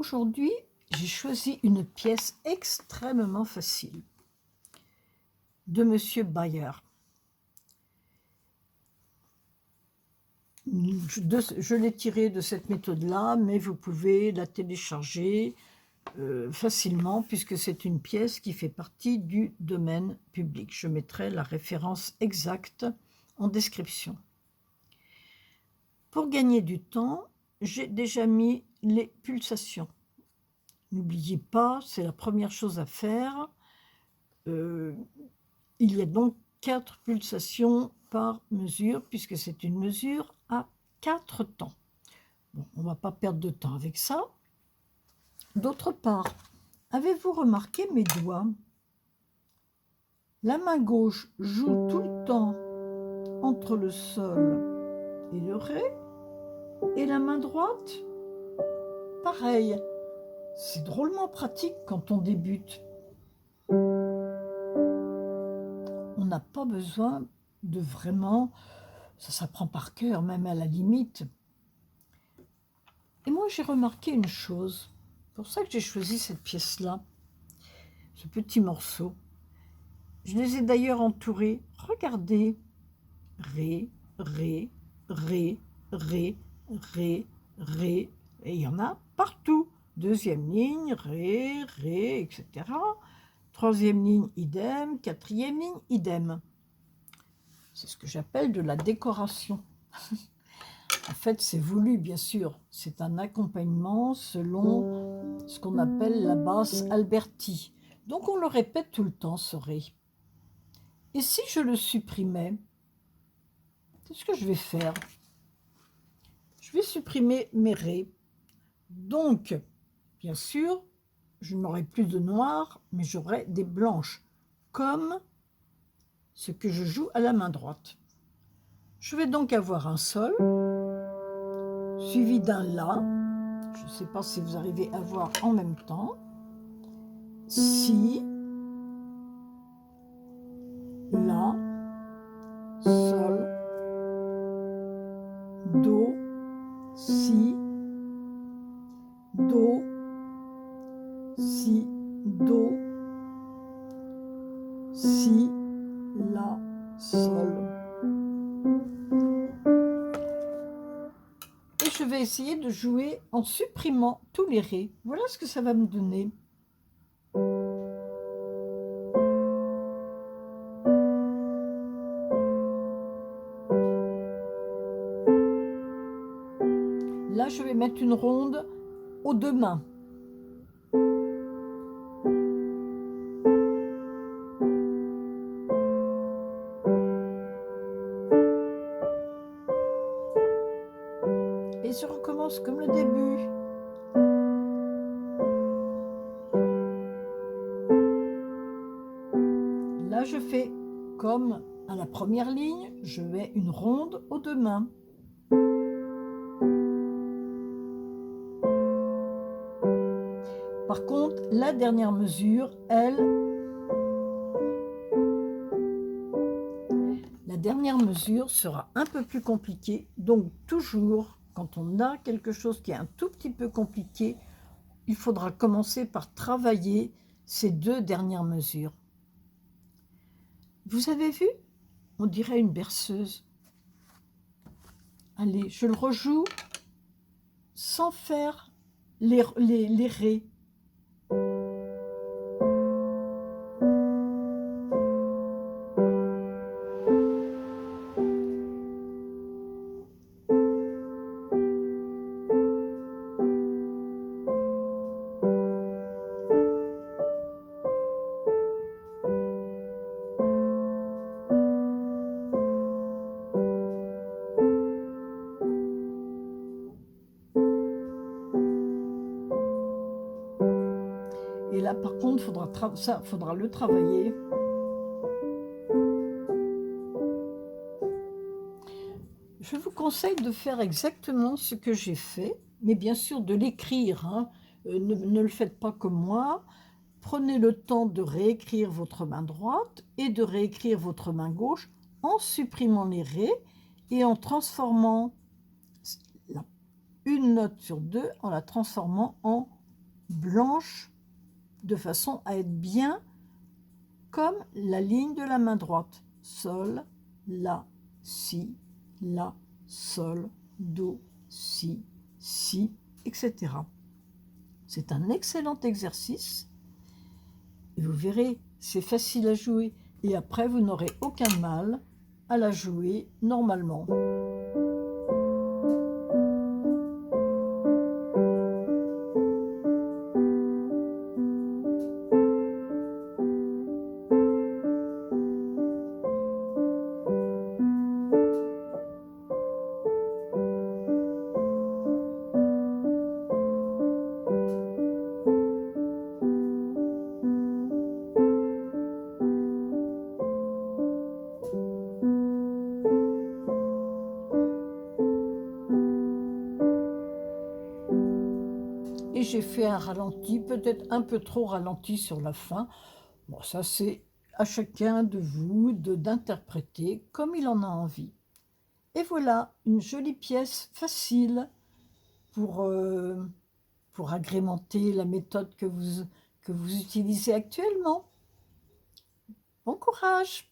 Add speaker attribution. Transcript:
Speaker 1: Aujourd'hui, j'ai choisi une pièce extrêmement facile de Monsieur Bayer. Je l'ai tirée de cette méthode-là, mais vous pouvez la télécharger facilement puisque c'est une pièce qui fait partie du domaine public. Je mettrai la référence exacte en description. Pour gagner du temps, j'ai déjà mis les pulsations. N'oubliez pas, c'est la première chose à faire. Il y a donc 4 pulsations par mesure, puisque c'est une mesure à 4 temps. Bon, on ne va pas perdre de temps avec ça. D'autre part, avez-vous remarqué mes doigts? La main gauche joue tout le temps entre le sol et le ré, et la main droite, pareil. C'est drôlement pratique quand on débute. On n'a pas besoin de vraiment... Ça s'apprend par cœur, même à la limite. Et moi, j'ai remarqué une chose. C'est pour ça que j'ai choisi cette pièce-là, ce petit morceau. Je les ai d'ailleurs entourés. Regardez. Ré, ré, ré, ré, ré, ré. Et il y en a partout. Deuxième ligne, ré, ré, etc. Troisième ligne, idem. Quatrième ligne, idem. C'est ce que j'appelle de la décoration. En fait, c'est voulu, bien sûr. C'est un accompagnement selon ce qu'on appelle la basse Alberti. Donc, on le répète tout le temps, ce ré. Et si je le supprimais, c'est ce que je vais faire. Je vais supprimer mes ré. Donc, bien sûr, je n'aurai plus de noir, mais j'aurai des blanches, comme ce que je joue à la main droite. Je vais donc avoir un sol, suivi d'un la. Je ne sais pas si vous arrivez à voir en même temps. Si, la, sol, do, si, do, si, do, si, la, sol. Et je vais essayer de jouer en supprimant tous les rés. Voilà ce que ça va me donner. Là, je vais mettre une ronde aux deux mains. Et je recommence comme le début. Là, je fais comme à la première ligne, je mets une ronde aux deux mains. Par contre, la dernière mesure, la dernière mesure sera un peu plus compliquée. Donc, toujours, quand on a quelque chose qui est un tout petit peu compliqué, il faudra commencer par travailler ces deux dernières mesures. Vous avez vu? On dirait une berceuse. Allez, je le rejoue sans faire les rés. Et là, par contre, faudra le travailler. Je vous conseille de faire exactement ce que j'ai fait, mais bien sûr de l'écrire. Hein. Ne le faites pas comme moi. Prenez le temps de réécrire votre main droite et de réécrire votre main gauche en supprimant les rés et en transformant une note sur deux, en la transformant en blanche de façon à être bien comme la ligne de la main droite. Sol, la, si, la, sol, do, si, si, etc. C'est un excellent exercice. Et vous verrez, c'est facile à jouer. Et après, vous n'aurez aucun mal à la jouer normalement. Et j'ai fait un ralenti, peut-être un peu trop ralenti sur la fin. Bon, ça c'est à chacun de vous d'interpréter comme il en a envie. Et voilà, une jolie pièce facile pour agrémenter la méthode que vous utilisez actuellement. Bon courage!